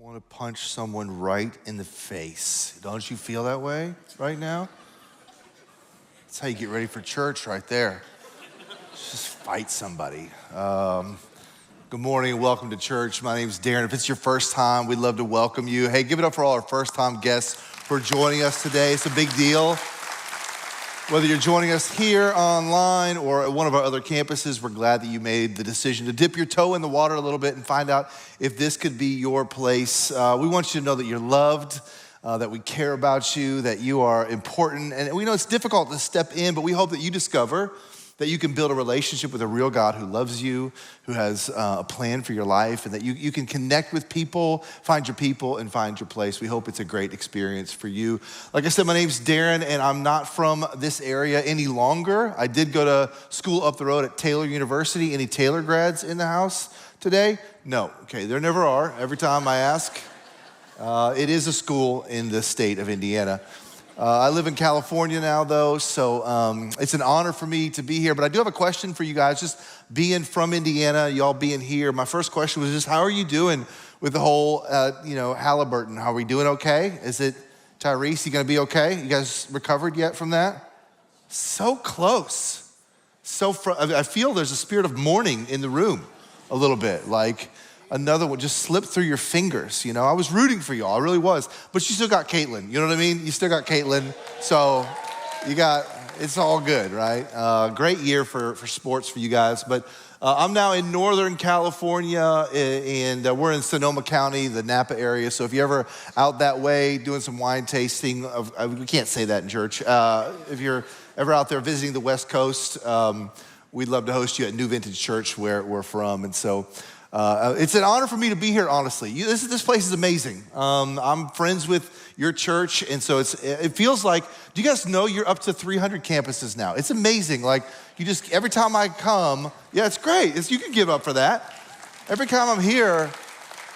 want to punch someone right in the face. Don't you feel that way right now? That's how you get ready for church right there. Just fight somebody. Good morning and welcome to church. My name is Darren. If it's your first time, we'd love to welcome you. Hey, give it up for all our first-time guests for joining us today. It's a big deal. Whether you're joining us here online or at one of our other campuses, we're glad that you made the decision to dip your toe in the water a little bit and find out if this could be your place. We want you to know that you're loved, that we care about you, that you are important. And we know it's difficult to step in, but we hope that you discover that you can build a relationship with a real God who loves you, who has a plan for your life, and that you can connect with people, find your people, and find your place. We hope it's a great experience for you. Like I said, my name's Darren, and I'm not from this area any longer. I did go to school up the road at Taylor University. Any Taylor grads in the house today? No. Okay, there never are. Every time I ask, it is a school in the state of Indiana. I live in California now, though, so it's an honor for me to be here. But I do have a question for you guys, just being from Indiana, y'all being here. My first question was just, how are you doing with the whole, Halliburton? How are we doing okay? Is it, Tyrese, you gonna be okay? You guys recovered yet from that? So close. I feel there's a spirit of mourning in the room a little bit, like another one just slipped through your fingers, you know? I was rooting for y'all, I really was. But you still got Caitlin, you know what I mean? You still got Caitlin, so it's all good, right? Great year for sports for you guys, but I'm now in Northern California, and we're in Sonoma County, the Napa area, so if you're ever out that way doing some wine tasting, we can't say that in church. If you're ever out there visiting the West Coast, we'd love to host you at New Vintage Church, where we're from, and so it's an honor for me to be here, honestly. This place is amazing. I'm friends with your church, and so it feels like, do you guys know you're up to 300 campuses now? It's amazing. Like, every time I come, yeah, it's great. You can give up for that. Every time I'm here,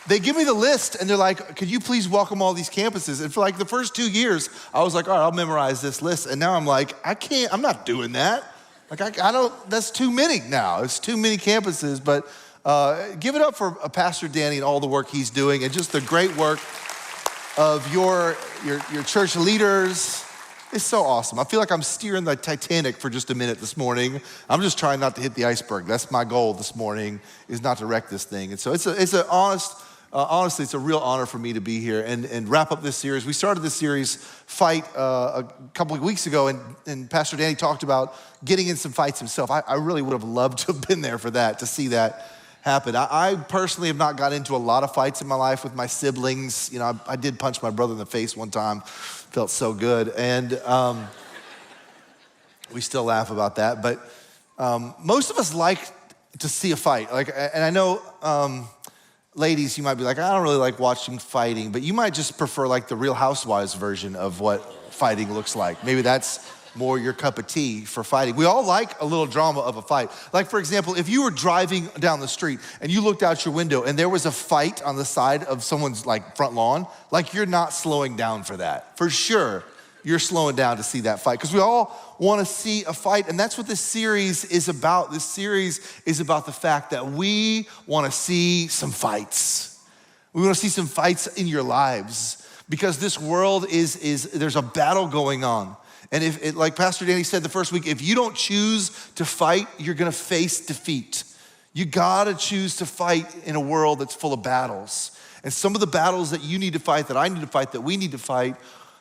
they give me the list, and they're like, could you please welcome all these campuses? And for like the first 2 years, I was like, all right, I'll memorize this list. And now I'm like, I'm not doing that. Like, I don't, that's too many now. It's too many campuses, but give it up for Pastor Danny and all the work he's doing and just the great work of your church leaders. It's so awesome. I feel like I'm steering the Titanic for just a minute this morning. I'm just trying not to hit the iceberg. That's my goal this morning, is not to wreck this thing. And so honestly, it's a real honor for me to be here and wrap up this series. We started this series, Fight, a couple of weeks ago, and Pastor Danny talked about getting in some fights himself. I really would have loved to have been there for that, to see that happen. I personally have not got into a lot of fights in my life with my siblings. You know, I did punch my brother in the face one time. Felt so good. And we still laugh about that. But most of us like to see a fight. And I know ladies, you might be like, I don't really like watching fighting, but you might just prefer like the Real Housewives version of what fighting looks like. Maybe that's more your cup of tea for fighting. We all like a little drama of a fight. Like, for example, if you were driving down the street and you looked out your window and there was a fight on the side of someone's like front lawn, like you're not slowing down for that. For sure, you're slowing down to see that fight, because we all want to see a fight, and that's what this series is about. This series is about the fact that we want to see some fights. We want to see some fights in your lives, because this world there's a battle going on. And like Pastor Danny said the first week, if you don't choose to fight, you're gonna face defeat. You gotta choose to fight in a world that's full of battles. And some of the battles that you need to fight, that I need to fight, that we need to fight,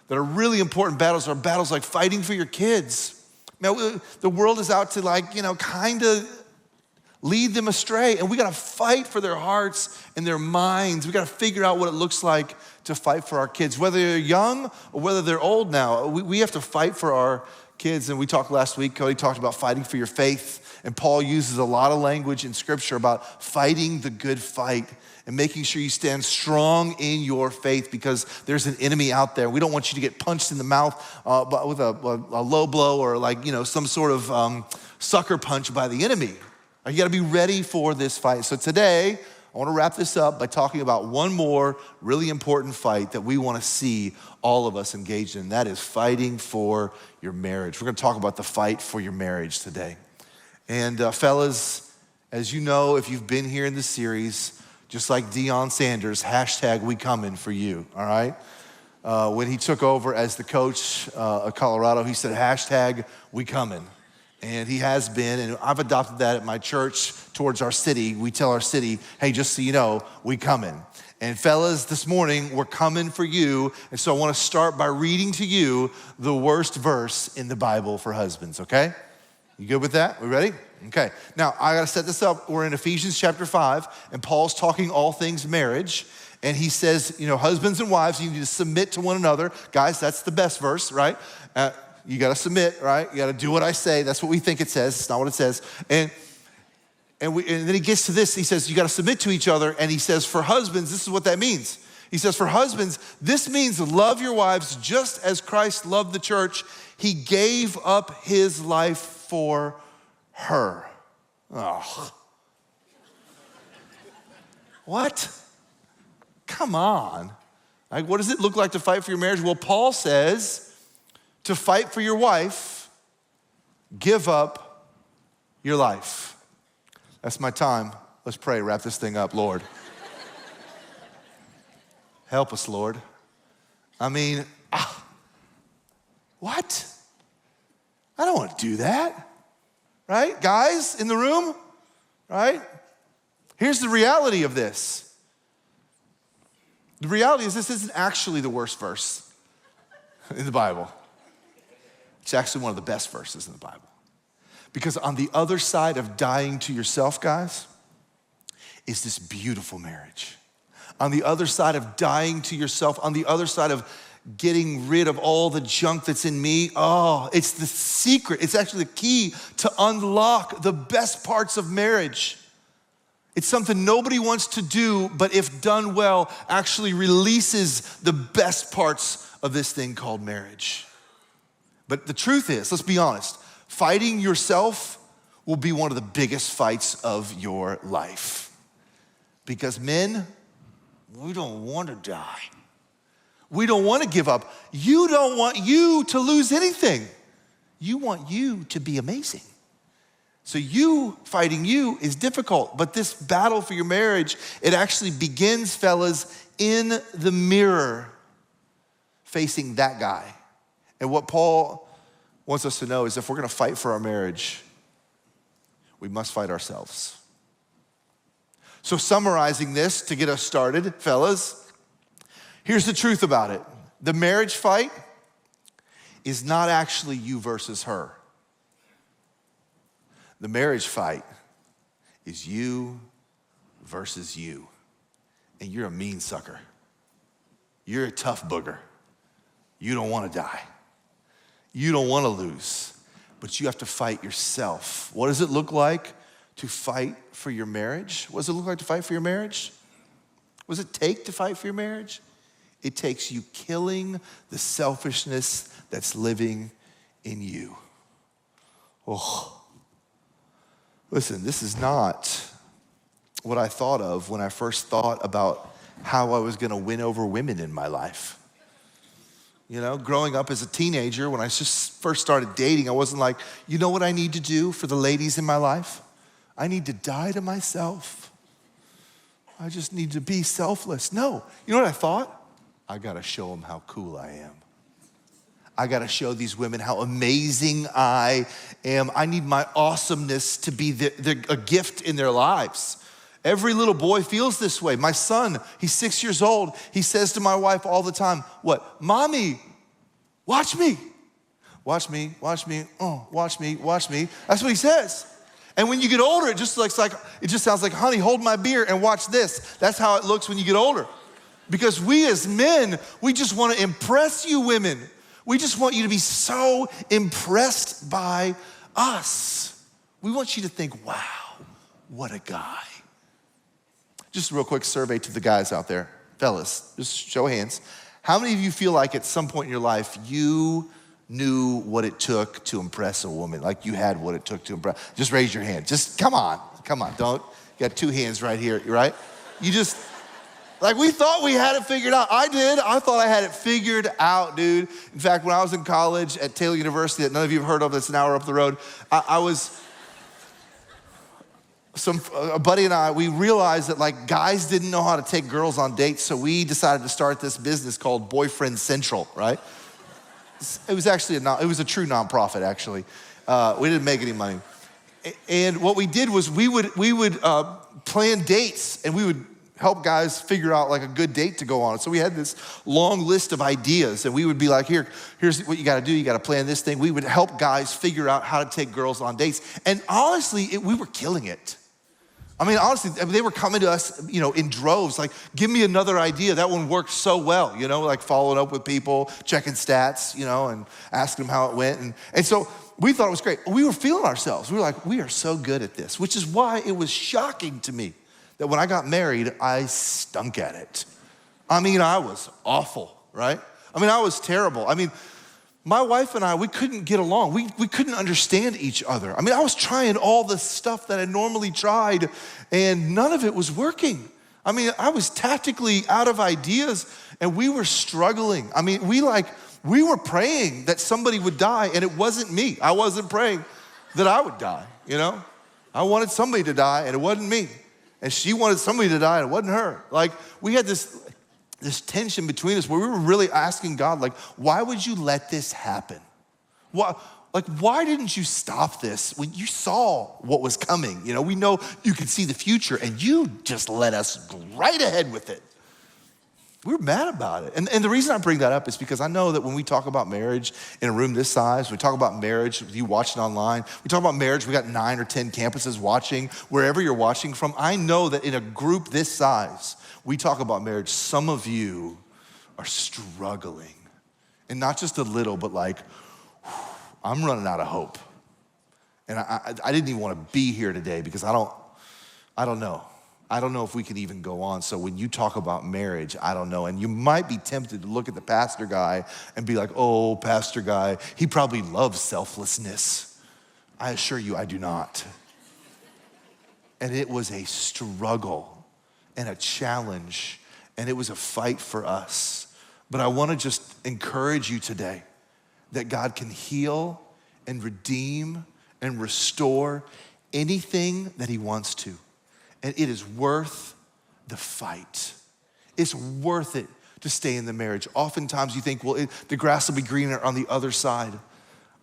that are really important battles, are battles like fighting for your kids. Now, the world is out to kind of lead them astray, and we gotta fight for their hearts and their minds. We gotta figure out what it looks like to fight for our kids, whether they're young or whether they're old now. We have to fight for our kids. And we talked last week, Cody talked about fighting for your faith, and Paul uses a lot of language in scripture about fighting the good fight and making sure you stand strong in your faith, because there's an enemy out there. We don't want you to get punched in the mouth with a low blow, or some sort of sucker punch by the enemy. You gotta be ready for this fight. So today, I wanna wrap this up by talking about one more really important fight that we wanna see all of us engaged in. That is fighting for your marriage. We're gonna talk about the fight for your marriage today. And fellas, as you know, if you've been here in this series, just like Deion Sanders, hashtag we coming for you, all right? When he took over as the coach of Colorado, he said, hashtag we coming. And he has been, and I've adopted that at my church towards our city. We tell our city, hey, just so you know, we coming. And fellas, this morning, we're coming for you. And so I want to start by reading to you the worst verse in the Bible for husbands, okay? You good with that? We ready? Okay. Now, I got to set this up. We're in Ephesians chapter 5, and Paul's talking all things marriage. And he says, husbands and wives, you need to submit to one another. Guys, that's the best verse, right? You got to submit, right? You got to do what I say. That's what we think it says. It's not what it says. And then he gets to this. He says, you got to submit to each other. And he says, for husbands, this is what that means. He says, for husbands, this means love your wives just as Christ loved the church. He gave up his life for her. Oh. What? Come on. Like, what does it look like to fight for your marriage? Well, Paul says, to fight for your wife, give up your life. That's my time. Let's pray, wrap this thing up, Lord. Help us, Lord. What? I don't want to do that, right? Guys in the room, right? Here's the reality of this. The reality is this isn't actually the worst verse in the Bible. It's actually one of the best verses in the Bible. Because on the other side of dying to yourself, guys, is this beautiful marriage. On the other side of dying to yourself, on the other side of getting rid of all the junk that's in me, it's the secret. It's actually the key to unlock the best parts of marriage. It's something nobody wants to do, but if done well, actually releases the best parts of this thing called marriage. But the truth is, let's be honest, fighting yourself will be one of the biggest fights of your life. Because men, we don't want to die. We don't want to give up. You don't want you to lose anything. You want you to be amazing. So fighting you is difficult, but this battle for your marriage, it actually begins, fellas, in the mirror, facing that guy. And what Paul wants us to know is if we're gonna fight for our marriage, we must fight ourselves. So summarizing this to get us started, fellas, here's the truth about it. The marriage fight is not actually you versus her. The marriage fight is you versus you. And you're a mean sucker. You're a tough booger. You don't wanna die. You don't wanna lose, but you have to fight yourself. What does it look like to fight for your marriage? What does it look like to fight for your marriage? What does it take to fight for your marriage? It takes you killing the selfishness that's living in you. Oh, listen, this is not what I thought of when I first thought about how I was gonna win over women in my life. Growing up as a teenager, when I just first started dating, I wasn't like, you know what I need to do for the ladies in my life? I need to die to myself. I just need to be selfless. No, you know what I thought? I gotta show them how cool I am. I gotta show these women how amazing I am. I need my awesomeness to be a gift in their lives. Every little boy feels this way. My son, he's 6 years old. He says to my wife all the time, what? Mommy, watch me. Watch me, watch me, watch me, watch me. That's what he says. And when you get older, it just sounds like, honey, hold my beer and watch this. That's how it looks when you get older. Because we as men, we just want to impress you women. We just want you to be so impressed by us. We want you to think, wow, what a guy. Just a real quick survey to the guys out there. Fellas, just show of hands. How many of you feel like at some point in your life, you knew what it took to impress a woman? Like you had what it took to impress? Just raise your hand. Just come on. Don't. You got two hands right here, right? You just, like we thought we had it figured out. I did. I thought I had it figured out, dude. In fact, when I was in college at Taylor University that none of you have heard of, that's an hour up the road, I was a buddy and I, we realized that like guys didn't know how to take girls on dates, so we decided to start this business called Boyfriend Central, right? It was actually it was a true nonprofit, actually. We didn't make any money. And what we did was we would plan dates, and we would help guys figure out like a good date to go on. So we had this long list of ideas, and we would be like, here's what you gotta do. You gotta plan this thing. We would help guys figure out how to take girls on dates. And honestly, we were killing it. I mean, honestly, they were coming to us, in droves, like, give me another idea. That one worked so well, like following up with people, checking stats, and asking them how it went. And so we thought it was great. We were feeling ourselves. We were like, we are so good at this, which is why it was shocking to me that when I got married, I stunk at it. I mean, I was awful, right? I mean, I was terrible. I mean, my wife and I, we couldn't get along. We couldn't understand each other. I mean, I was trying all the stuff that I normally tried, and none of it was working. I mean, I was tactically out of ideas, and we were struggling. I mean, we were praying that somebody would die, and it wasn't me. I wasn't praying that I would die, I wanted somebody to die, and it wasn't me. And she wanted somebody to die, and it wasn't her. Like, we had this tension between us where we were really asking God, like, why would you let this happen? Why didn't you stop this when you saw what was coming? We know you could see the future, and you just let us go right ahead with it. We were mad about it. And the reason I bring that up is because I know that when we talk about marriage in a room this size, we talk about marriage with you watching online, we talk about marriage, we got 9 or 10 campuses watching, wherever you're watching from. I know that in a group this size, we talk about marriage. Some of you are struggling. And not just a little, but like, I'm running out of hope. And I didn't even want to be here today because I don't know. I don't know if we can even go on. So when you talk about marriage, I don't know. And you might be tempted to look at the pastor guy and be like, oh, pastor guy, he probably loves selflessness. I assure you, I do not. And it was a struggle and a challenge, and it was a fight for us. But I want to just encourage you today that God can heal and redeem and restore anything that he wants to. And it is worth the fight. It's worth it to stay in the marriage. Oftentimes you think, well, the grass will be greener on the other side.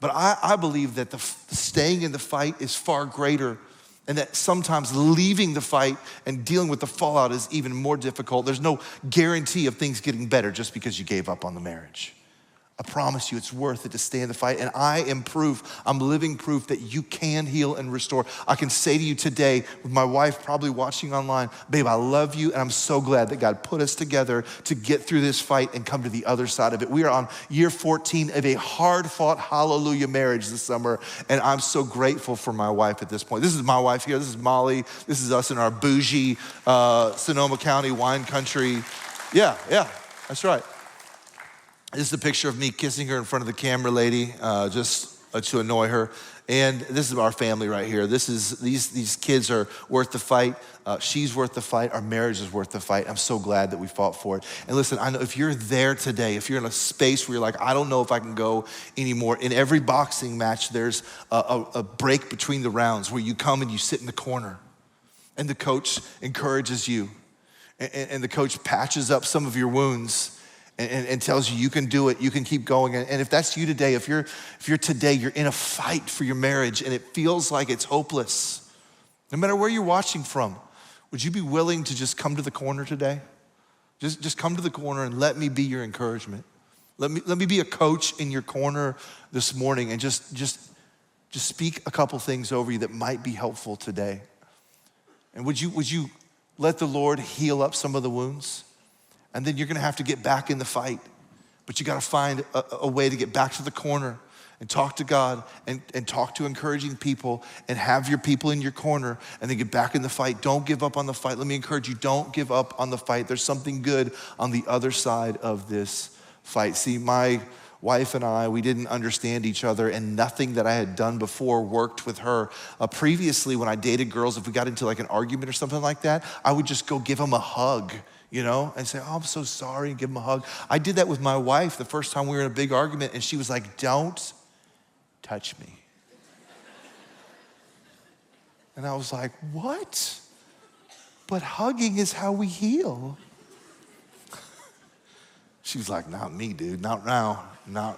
But I believe that the staying in the fight is far greater, and that sometimes leaving the fight and dealing with the fallout is even more difficult. There's no guarantee of things getting better just because you gave up on the marriage. I promise you it's worth it to stay in the fight. And I am proof, I'm living proof that you can heal and restore. I can say to you today, with my wife probably watching online, babe, I love you, and I'm so glad that God put us together to get through this fight and come to the other side of it. We are on year 14 of a hard-fought hallelujah marriage this summer, and I'm so grateful for my wife at this point. This is my wife here, this is Molly, this is us in our bougie Sonoma County wine country. Yeah, that's right. This is a picture of me kissing her in front of the camera lady, just to annoy her. And this is our family right here. These kids are worth the fight. She's worth the fight. Our marriage is worth the fight. I'm so glad that we fought for it. And listen, I know if you're there today, if you're in a space where you're like, I don't know if I can go anymore. In every boxing match, there's a break between the rounds where you come and you sit in the corner, and the coach encourages you, and the coach patches up some of your wounds. And tells you can do it, you can keep going. And if that's you today, if you're today, you're in a fight for your marriage and it feels like it's hopeless, no matter where you're watching from, would you be willing to just come to the corner today? Just come to the corner and let me be your encouragement. Let me be a coach in your corner this morning and just speak a couple things over you that might be helpful today. And would you let the Lord heal up some of the wounds? And then you're gonna have to get back in the fight. But you gotta find a way to get back to the corner and talk to God and talk to encouraging people and have your people in your corner and then get back in the fight. Don't give up on the fight. Let me encourage you, don't give up on the fight. There's something good on the other side of this fight. See, my wife and I, we didn't understand each other, and nothing that I had done before worked with her. Previously, when I dated girls, if we got into like an argument or something like that, I would just go give them a hug, and say, oh, I'm so sorry, and give them a hug. I did that with my wife the first time we were in a big argument, and she was like, don't touch me. And I was like, what? But hugging is how we heal. She was like, not me, dude, not now, nah,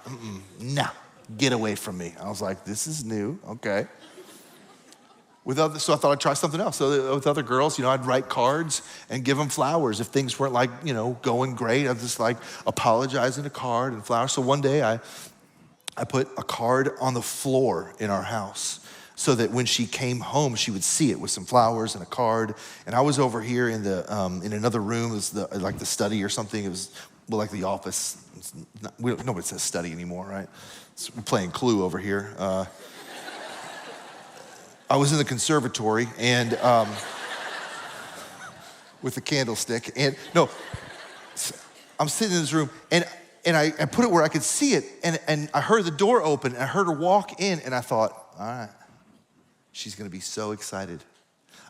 get away from me. I was like, this is new, okay. So I thought I'd try something else. So with other girls, I'd write cards and give them flowers. If things weren't like, going great, I'd just like apologize in a card and flowers. So one day I put a card on the floor in our house so that when she came home, she would see it with some flowers and a card. And I was over here in another room. It was like the study or something. It was like the office. Nobody says study anymore, right? We're playing Clue over here. I was in the conservatory and with a candlestick. And no, I'm sitting in this room and I put it where I could see it. And I heard the door open and I heard her walk in and I thought, all right, she's gonna be so excited.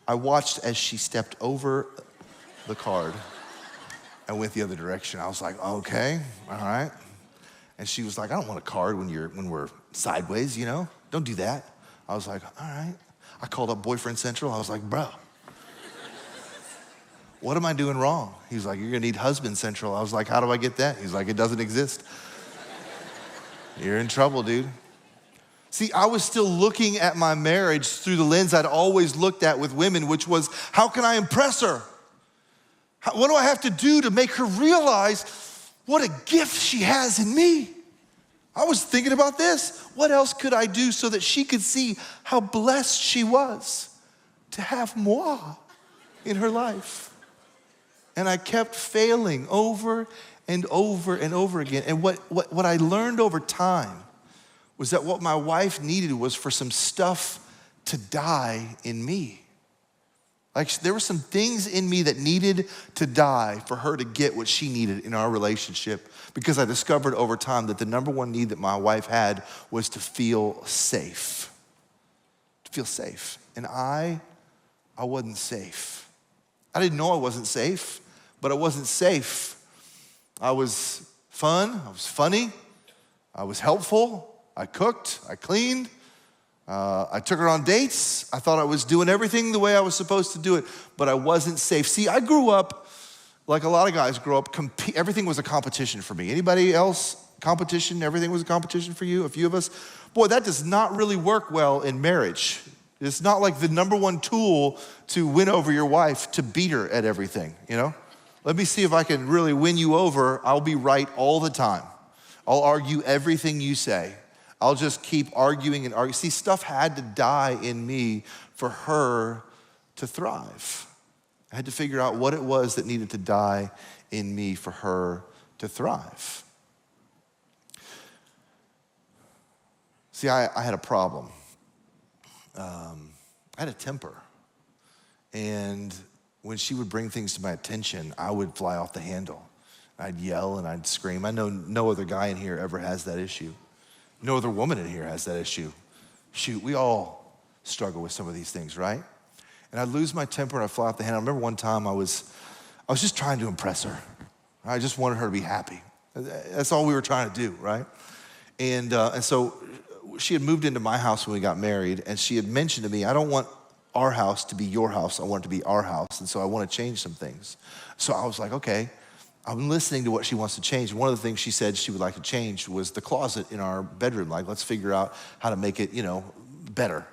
I watched as she stepped over the card and went the other direction. I was like, okay, all right. And she was like, I don't want a card when we're sideways, Don't do that. I was like, all right. I called up Boyfriend Central. I was like, bro, what am I doing wrong? He was like, you're gonna need Husband Central. I was like, how do I get that? He's like, it doesn't exist. You're in trouble, dude. See, I was still looking at my marriage through the lens I'd always looked at with women, which was, how can I impress her? What do I have to do to make her realize what a gift she has in me? I was thinking about this. What else could I do so that she could see how blessed she was to have moi in her life? And I kept failing over and over and over again. And what I learned over time was that what my wife needed was for some stuff to die in me. Like there were some things in me that needed to die for her to get what she needed in our relationship, because I discovered over time that the number one need that my wife had was to feel safe. To feel safe. And I wasn't safe. I didn't know I wasn't safe, but I wasn't safe. I was fun, I was funny, I was helpful, I cooked, I cleaned. I took her on dates. I thought I was doing everything the way I was supposed to do it, but I wasn't safe. See, I grew up like a lot of guys grow up. Everything was a competition for me. Anybody else? Competition? Everything was a competition for you? A few of us? Boy, that does not really work well in marriage. It's not like the number one tool to win over your wife, to beat her at everything, Let me see if I can really win you over. I'll be right all the time. I'll argue everything you say. I'll just keep arguing and arguing. See, stuff had to die in me for her to thrive. I had to figure out what it was that needed to die in me for her to thrive. See, I had a problem. I had a temper. And when she would bring things to my attention, I would fly off the handle. I'd yell and I'd scream. I know no other guy in here ever has that issue. No other woman in here has that issue. Shoot, we all struggle with some of these things, right? And I'd lose my temper and I'd fly off the handle. I remember one time I was just trying to impress her. I just wanted her to be happy. That's all we were trying to do, right? And so she had moved into my house when we got married, and she had mentioned to me, I don't want our house to be your house. I want it to be our house, and so I want to change some things. So I was like, okay. I'm listening to what she wants to change. One of the things she said she would like to change was the closet in our bedroom. Like, let's figure out how to make it, better.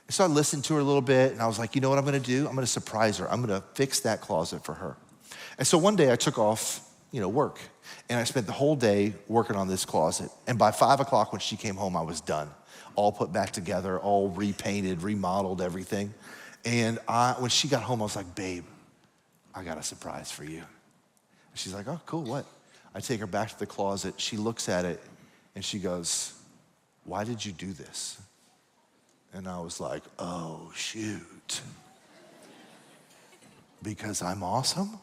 And so I listened to her a little bit, and I was like, you know what I'm gonna do? I'm gonna surprise her. I'm gonna fix that closet for her. And so one day I took off, work, and I spent the whole day working on this closet. And by 5 o'clock when she came home, I was done. All put back together, all repainted, remodeled, everything. And when she got home, I was like, babe, I got a surprise for you. She's like, oh, cool, what? I take her back to the closet. She looks at it, and she goes, why did you do this? And I was like, oh, shoot. Because I'm awesome?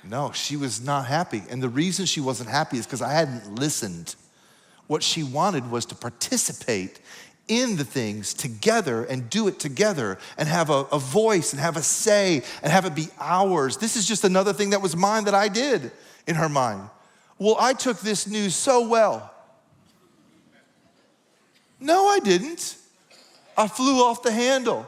No, she was not happy. And the reason she wasn't happy is because I hadn't listened. What she wanted was to participate in the things together and do it together and have a voice and have a say and have it be ours. This is just another thing that was mine that I did in her mind. Well, I took this news so well. No, I didn't. I flew off the handle.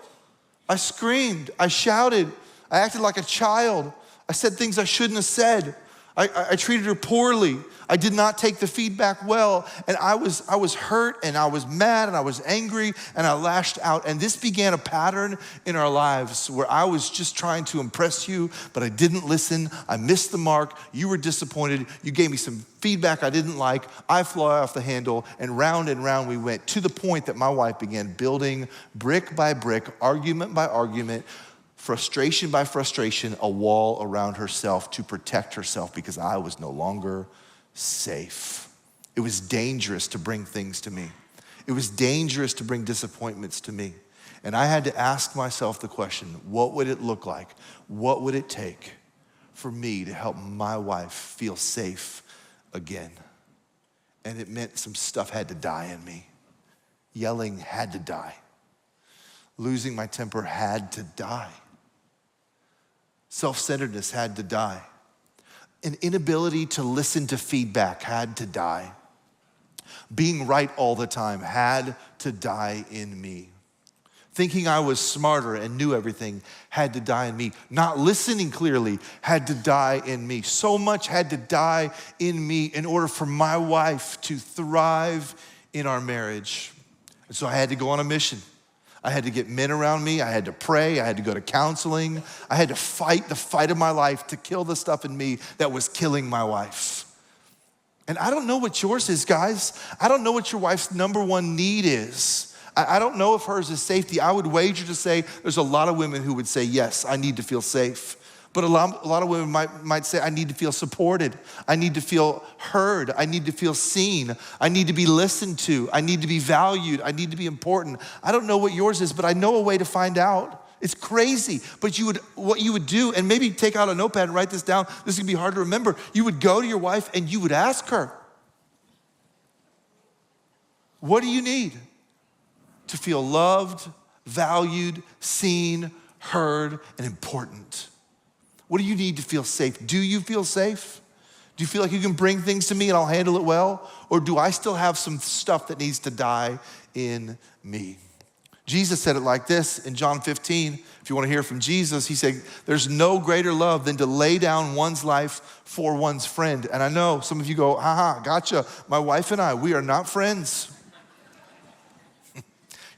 I screamed, I shouted, I acted like a child. I said things I shouldn't have said. I treated her poorly. I did not take the feedback well. And I was hurt and I was mad and I was angry and I lashed out. And this began a pattern in our lives where I was just trying to impress you, but I didn't listen. I missed the mark. You were disappointed. You gave me some feedback I didn't like. I flew off the handle, and round we went, to the point that my wife began building brick by brick, argument by argument, frustration by frustration, a wall around herself to protect herself because I was no longer safe. It was dangerous to bring things to me. It was dangerous to bring disappointments to me. And I had to ask myself the question, what would it look like? What would it take for me to help my wife feel safe again? And it meant some stuff had to die in me. Yelling had to die. Losing my temper had to die. Self-centeredness had to die. An inability to listen to feedback had to die. Being right all the time had to die in me. Thinking I was smarter and knew everything had to die in me. Not listening clearly had to die in me. So much had to die in me in order for my wife to thrive in our marriage. And so I had to go on a mission. I had to get men around me. I had to pray. I had to go to counseling. I had to fight the fight of my life to kill the stuff in me that was killing my wife. And I don't know what yours is, guys. I don't know what your wife's number one need is. I don't know if hers is safety. I would wager to say there's a lot of women who would say, yes, I need to feel safe. But a lot of women might say, I need to feel supported. I need to feel heard. I need to feel seen. I need to be listened to. I need to be valued. I need to be important. I don't know what yours is, but I know a way to find out. It's crazy. But what you would do, and maybe take out a notepad and write this down. This is gonna be hard to remember. You would go to your wife and you would ask her, what do you need to feel loved, valued, seen, heard, and important? What do you need to feel safe? Do you feel safe? Do you feel like you can bring things to me and I'll handle it well? Or do I still have some stuff that needs to die in me? Jesus said it like this in John 15. If you want to hear from Jesus, he said, there's no greater love than to lay down one's life for one's friend. And I know some of you go, gotcha. My wife and I, we are not friends.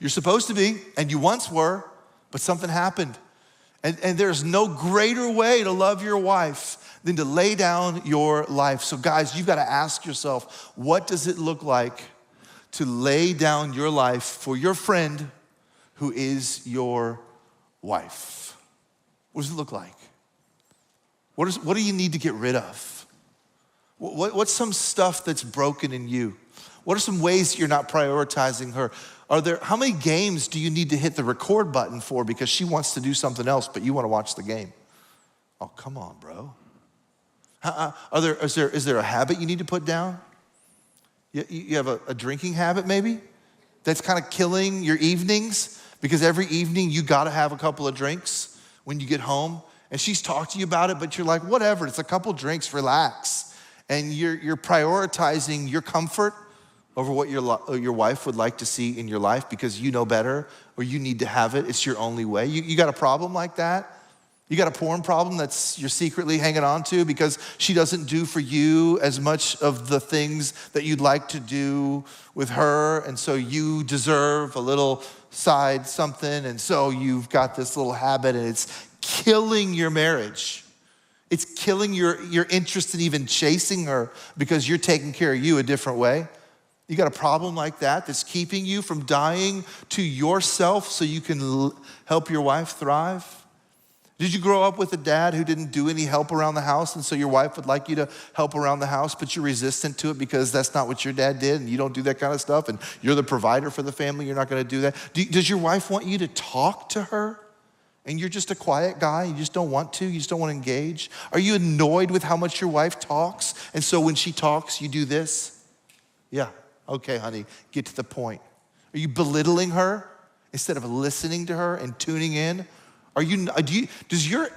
You're supposed to be, and you once were, but something happened. And there's no greater way to love your wife than to lay down your life. So guys, you've got to ask yourself, what does it look like to lay down your life for your friend who is your wife? What does it look like? What do you need to get rid of? What's some stuff that's broken in you? What are some ways you're not prioritizing her? How many games do you need to hit the record button for because she wants to do something else, but you want to watch the game? Oh, come on, bro. Is there a habit you need to put down? You have a drinking habit maybe that's kind of killing your evenings because every evening you got to have a couple of drinks when you get home. And she's talked to you about it, but you're like, whatever, it's a couple drinks, relax. And you're prioritizing your comfort over what your wife would like to see in your life because you know better or you need to have it. It's your only way. You got a problem like that? You got a porn problem that's you're secretly hanging on to because she doesn't do for you as much of the things that you'd like to do with her, and so you deserve a little side something, and so you've got this little habit and it's killing your marriage. It's killing your interest in even chasing her because you're taking care of you a different way. You got a problem like that that's keeping you from dying to yourself so you can help your wife thrive? Did you grow up with a dad who didn't do any help around the house and so your wife would like you to help around the house, but you're resistant to it because that's not what your dad did and you don't do that kind of stuff and you're the provider for the family, you're not gonna do that? Does your wife want you to talk to her and you're just a quiet guy, you just don't want to, you just don't want to engage? Are you annoyed with how much your wife talks and so when she talks, you do this? Yeah. Okay, honey, get to the point. Are you belittling her instead of listening to her and tuning in? Does your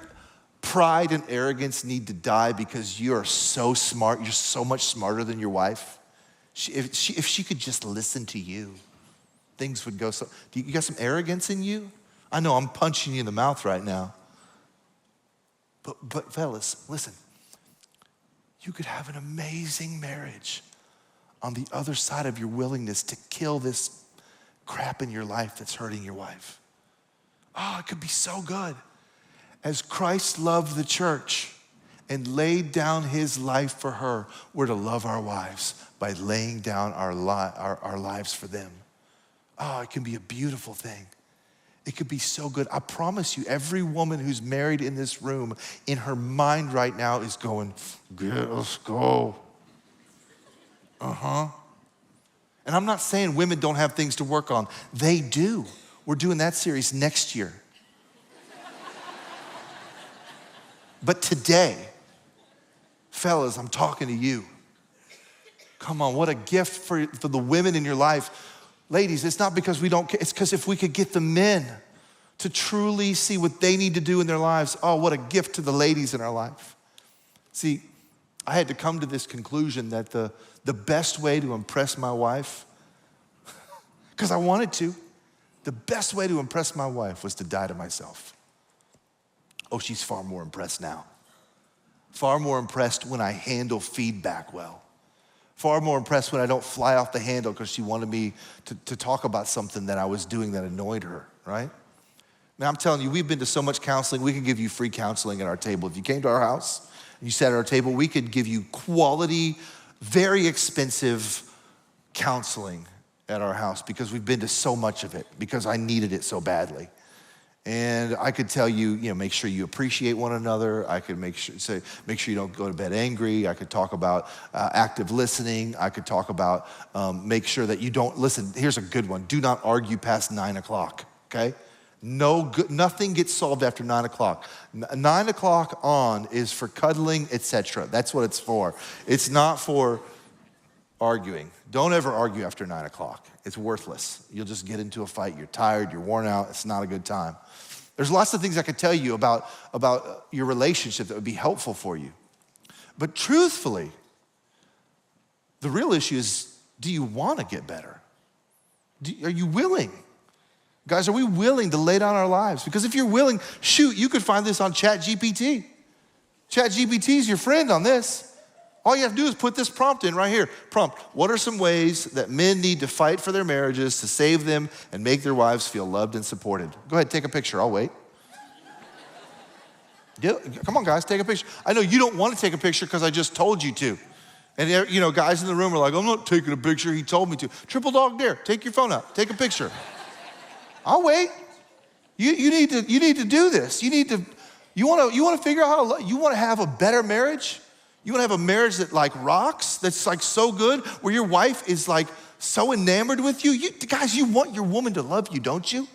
pride and arrogance need to die because you are so smart, you're so much smarter than your wife? If she could just listen to you. things would go so. You got some arrogance in you? I know I'm punching you in the mouth right now. But fellas, listen. You could have an amazing marriage on the other side of your willingness to kill this crap in your life that's hurting your wife. Oh, it could be so good. As Christ loved the church and laid down his life for her, we're to love our wives by laying down our lives for them. Oh, it can be a beautiful thing. It could be so good. I promise you, every woman who's married in this room, in her mind right now is going, let's go. And I'm not saying women don't have things to work on. They do. We're doing that series next year. But today, fellas, I'm talking to you. Come on, what a gift for the women in your life. Ladies, it's not because we don't care. It's because if we could get the men to truly see what they need to do in their lives, oh, what a gift to the ladies in our life. See, I had to come to this conclusion that the best way to impress my wife, because I wanted to, the best way to impress my wife was to die to myself. Oh, she's far more impressed now. Far more impressed when I handle feedback well. Far more impressed when I don't fly off the handle because she wanted me to talk about something that I was doing that annoyed her, right? Now, I'm telling you, we've been to so much counseling. We could give you free counseling at our table. If you came to our house and you sat at our table, we could give you quality, very expensive counseling at our house because we've been to so much of it, because I needed it so badly. And I could tell you, make sure you appreciate one another. I could make sure you don't go to bed angry. I could talk about active listening. I could talk about make sure that you don't, listen, here's a good one. Do not argue past 9 o'clock, okay? Nothing gets solved after 9 o'clock. 9 o'clock on is for cuddling, etc. That's what it's for. It's not for arguing. Don't ever argue after 9 o'clock. It's worthless. You'll just get into a fight. You're tired, you're worn out. It's not a good time. There's lots of things I could tell you about your relationship that would be helpful for you. But truthfully, the real issue is, do you want to get better? Are you willing? Guys, are we willing to lay down our lives? Because if you're willing, shoot, you could find this on ChatGPT. ChatGPT is your friend on this. All you have to do is put this prompt in right here. Prompt, what are some ways that men need to fight for their marriages to save them and make their wives feel loved and supported? Go ahead, take a picture, I'll wait. Come on, guys, take a picture. I know you don't want to take a picture because I just told you to. And guys in the room are like, I'm not taking a picture, he told me to. Triple dog dare, take your phone out, take a picture. I'll wait. You need to do this. You want to figure out how to love. You want to have a better marriage? You want to have a marriage that like rocks, that's like so good, where your wife is like so enamored with you? Guys, you want your woman to love you, don't you?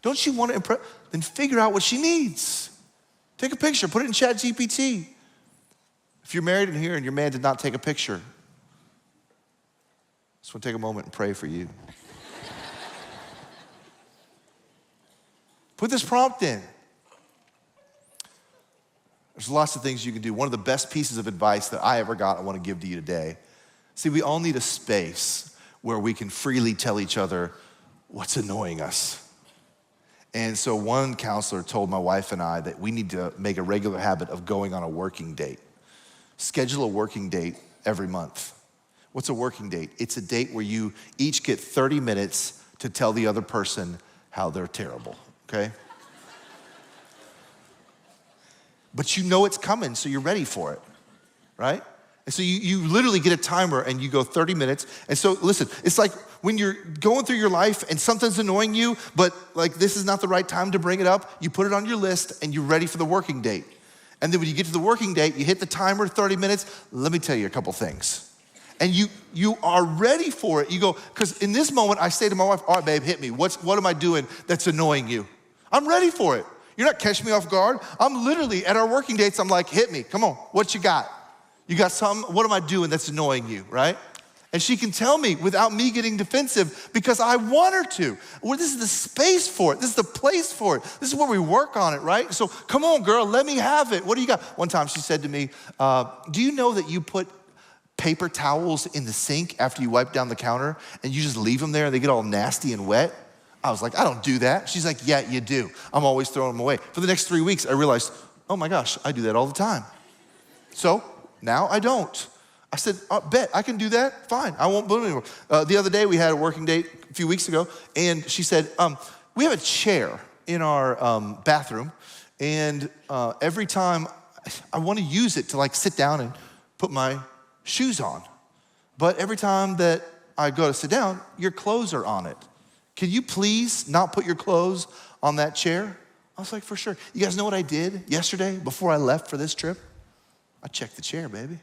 Don't you want to impress? Then figure out what she needs. Take a picture, put it in ChatGPT. If you're married in here and your man did not take a picture, I just want to take a moment and pray for you. Put this prompt in. There's lots of things you can do. One of the best pieces of advice that I ever got, I want to give to you today. See, we all need a space where we can freely tell each other what's annoying us. And so one counselor told my wife and I that we need to make a regular habit of going on a working date. Schedule a working date every month. What's a working date? It's a date where you each get 30 minutes to tell the other person how they're terrible, okay? But you know it's coming, so you're ready for it, right? And so you literally get a timer and you go 30 minutes. And so listen, it's like when you're going through your life and something's annoying you, but like this is not the right time to bring it up, you put it on your list and you're ready for the working date. And then when you get to the working date, you hit the timer, 30 minutes. Let me tell you a couple things. And you are ready for it. You go, because in this moment, I say to my wife, all right, babe, hit me. What am I doing that's annoying you? I'm ready for it. You're not catching me off guard. I'm literally, at our working dates, I'm like, hit me, come on, what you got? You got something, what am I doing that's annoying you, right? And she can tell me without me getting defensive because I want her to. Well, this is the space for it. This is the place for it. This is where we work on it, right? So come on, girl, let me have it. What do you got? One time she said to me, do you know that you put paper towels in the sink after you wipe down the counter and you just leave them there and they get all nasty and wet? I was like, I don't do that. She's like, yeah, you do. I'm always throwing them away. For the next 3 weeks, I realized, oh my gosh, I do that all the time. So now I don't. I said, bet I can do that. Fine, I won't bloom anymore. The other day we had a working date a few weeks ago, and she said, we have a chair in our bathroom, and every time I want to use it to like sit down and put my shoes on. But every time that I go to sit down, your clothes are on it. Can you please not put your clothes on that chair? I was like, for sure. You guys know what I did yesterday before I left for this trip? I checked the chair, baby.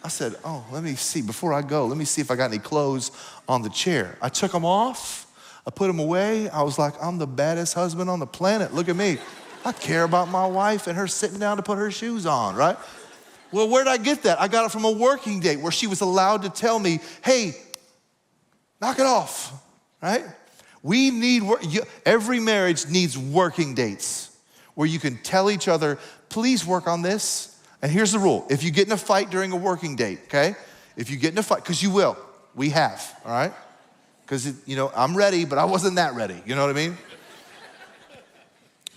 I said, oh, let me see, before I go, let me see if I got any clothes on the chair. I took them off, I put them away. I was like, I'm the baddest husband on the planet. Look at me. I care about my wife and her sitting down to put her shoes on, right? Well, where did I get that? I got it from a working date where she was allowed to tell me, hey, knock it off, right? We need, every marriage needs working dates where you can tell each other, please work on this. And here's the rule. If you get in a fight during a working date, okay? If you get in a fight, because you will. We have, all right? Because, I'm ready, but I wasn't that ready. You know what I mean?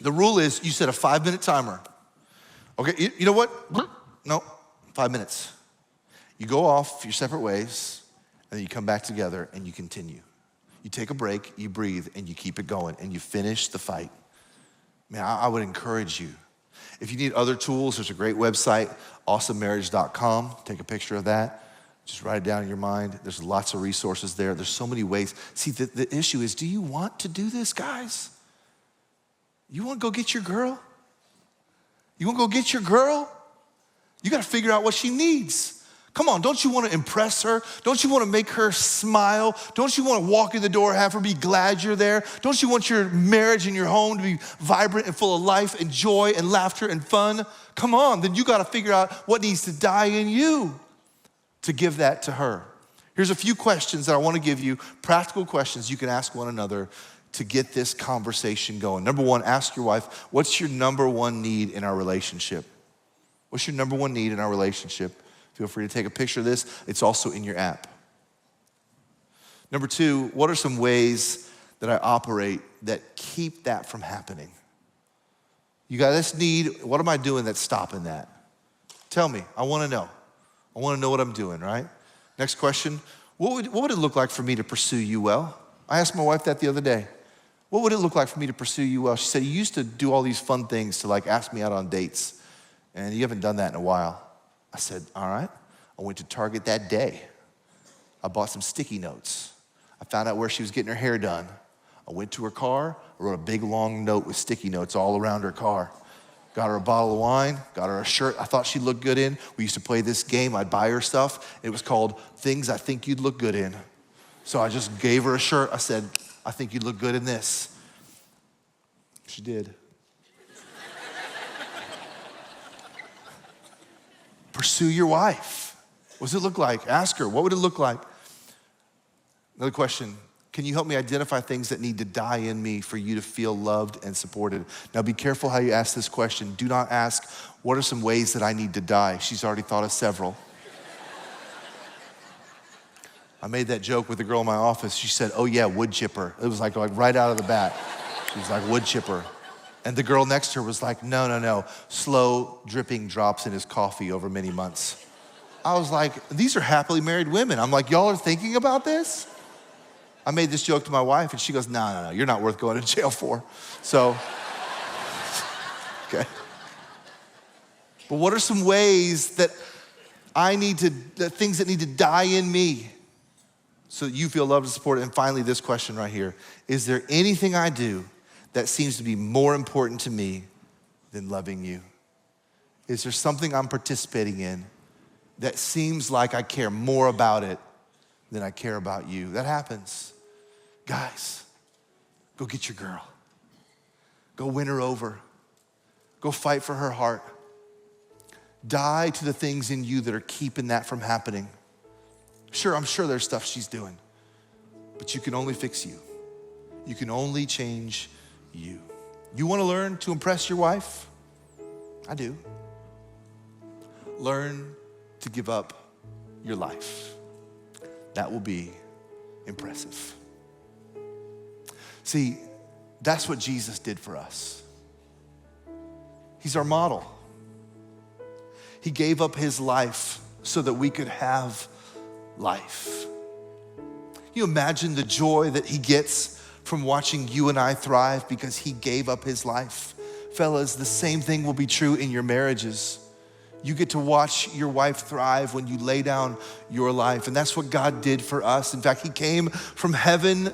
The rule is you set a 5-minute timer. Okay, you know what? No, 5 minutes. You go off your separate ways, and then you come back together, and you continue. You take a break, you breathe, and you keep it going, and you finish the fight. Man, I would encourage you. If you need other tools, there's a great website, awesomemarriage.com. Take a picture of that. Just write it down in your mind. There's lots of resources there. There's so many ways. See, the issue is, do you want to do this, guys? You want to go get your girl? You want to go get your girl? You got to figure out what she needs. Come on, don't you want to impress her? Don't you want to make her smile? Don't you want to walk in the door, have her be glad you're there? Don't you want your marriage and your home to be vibrant and full of life and joy and laughter and fun? Come on, then you got to figure out what needs to die in you to give that to her. Here's a few questions that I want to give you, practical questions you can ask one another to get this conversation going. Number one, ask your wife, what's your number one need in our relationship? What's your number one need in our relationship? Feel free to take a picture of this. It's also in your app. Number two, what are some ways that I operate that keep that from happening? You got this need. What am I doing that's stopping that? Tell me. I want to know. I want to know what I'm doing, right? Next question, what would it look like for me to pursue you well? I asked my wife that the other day. What would it look like for me to pursue you well? She said, you used to do all these fun things to like ask me out on dates, and you haven't done that in a while. I said, all right. I went to Target that day. I bought some sticky notes. I found out where she was getting her hair done. I went to her car, I wrote a big long note with sticky notes all around her car. Got her a bottle of wine, got her a shirt I thought she'd look good in. We used to play this game. I'd buy her stuff. It was called Things I Think You'd Look Good In. So I just gave her a shirt. I said, I think you'd look good in this. She did. Pursue your wife. What does it look like? Ask her, what would it look like? Another question, can you help me identify things that need to die in me for you to feel loved and supported? Now be careful how you ask this question. Do not ask, what are some ways that I need to die? She's already thought of several. I made that joke with a girl in my office. She said, oh yeah, wood chipper. It was like right out of the bat. She was like, wood chipper. And the girl next to her was like, no, slow dripping drops in his coffee over many months. I was like, these are happily married women. I'm like, y'all are thinking about this? I made this joke to my wife and she goes, no, you're not worth going to jail for. So, okay. But what are some ways that things that need to die in me so that you feel loved and supported? And finally, this question right here, is there anything I do that seems to be more important to me than loving you? Is there something I'm participating in that seems like I care more about it than I care about you? That happens. Guys, go get your girl. Go win her over. Go fight for her heart. Die to the things in you that are keeping that from happening. Sure, I'm sure there's stuff she's doing, but you can only fix you. You can only change you. You want to learn to impress your wife? I do. Learn to give up your life. That will be impressive. See, that's what Jesus did for us. He's our model. He gave up his life so that we could have life. You imagine the joy that he gets from watching you and I thrive because he gave up his life. Fellas, the same thing will be true in your marriages. You get to watch your wife thrive when you lay down your life. And that's what God did for us. In fact, he came from heaven,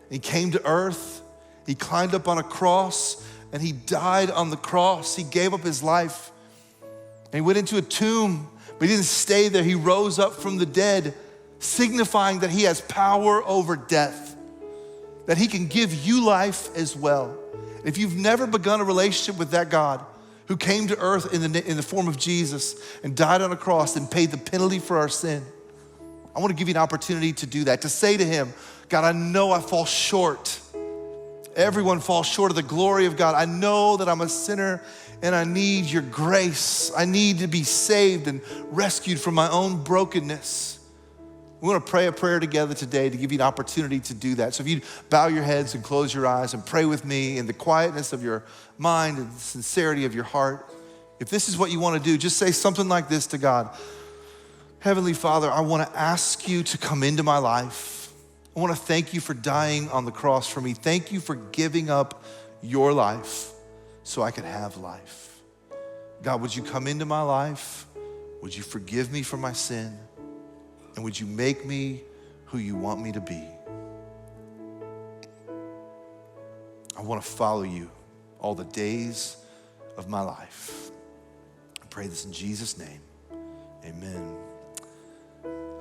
he came to earth, he climbed up on a cross, and he died on the cross. He gave up his life. And he went into a tomb, but he didn't stay there. He rose up from the dead, signifying that he has power over death, that he can give you life as well. If you've never begun a relationship with that God who came to earth in the form of Jesus and died on a cross and paid the penalty for our sin, I want to give you an opportunity to do that, to say to him, God, I know I fall short. Everyone falls short of the glory of God. I know that I'm a sinner and I need your grace. I need to be saved and rescued from my own brokenness. We want to pray a prayer together today to give you an opportunity to do that. So if you bow your heads and close your eyes and pray with me in the quietness of your mind and the sincerity of your heart. If this is what you want to do, just say something like this to God. Heavenly Father, I want to ask you to come into my life. I want to thank you for dying on the cross for me. Thank you for giving up your life so I could have life. God, would you come into my life? Would you forgive me for my sin? And would you make me who you want me to be? I want to follow you all the days of my life. I pray this in Jesus' name, amen.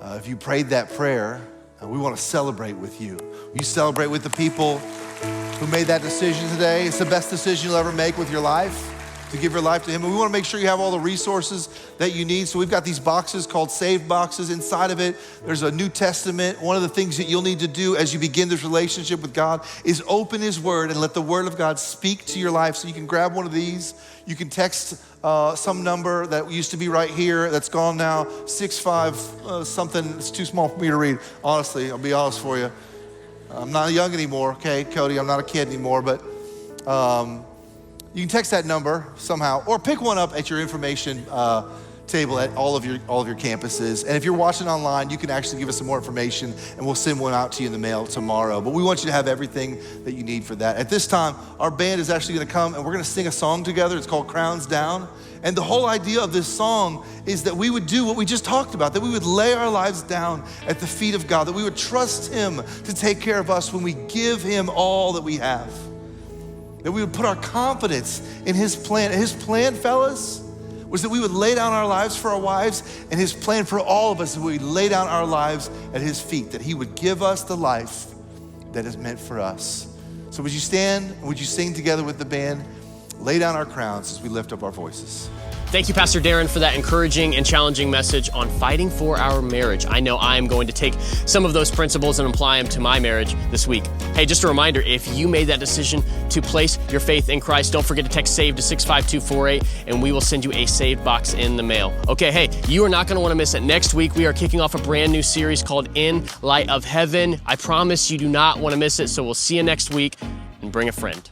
If you prayed that prayer, we want to celebrate with you. You celebrate with the people who made that decision today. It's the best decision you'll ever make with your life, to give your life to him. And we want to make sure you have all the resources that you need. So we've got these boxes called Save Boxes. Inside of it, there's a New Testament. One of the things that you'll need to do as you begin this relationship with God is open his word and let the word of God speak to your life. So you can grab one of these. You can text some number that used to be right here that's gone now, 65 something. It's too small for me to read. Honestly, I'll be honest for you. I'm not young anymore, okay, Cody? I'm not a kid anymore, but you can text that number somehow, or pick one up at your information table at all of your campuses. And if you're watching online, you can actually give us some more information, and we'll send one out to you in the mail tomorrow. But we want you to have everything that you need for that. At this time, our band is actually going to come, and we're going to sing a song together. It's called Crowns Down. And the whole idea of this song is that we would do what we just talked about, that we would lay our lives down at the feet of God, that we would trust him to take care of us when we give him all that we have. That we would put our confidence in his plan. His plan, fellas, was that we would lay down our lives for our wives, and his plan for all of us is that we would lay down our lives at his feet, that he would give us the life that is meant for us. So would you stand and would you sing together with the band, Lay Down Our Crowns, as we lift up our voices. Thank you, Pastor Darren, for that encouraging and challenging message on fighting for our marriage. I know I am going to take some of those principles and apply them to my marriage this week. Hey, just a reminder, if you made that decision to place your faith in Christ, don't forget to text SAVE to 65248, and we will send you a saved box in the mail. Okay, hey, you are not going to want to miss it. Next week, we are kicking off a brand new series called In Light of Heaven. I promise you do not want to miss it, so we'll see you next week, and bring a friend.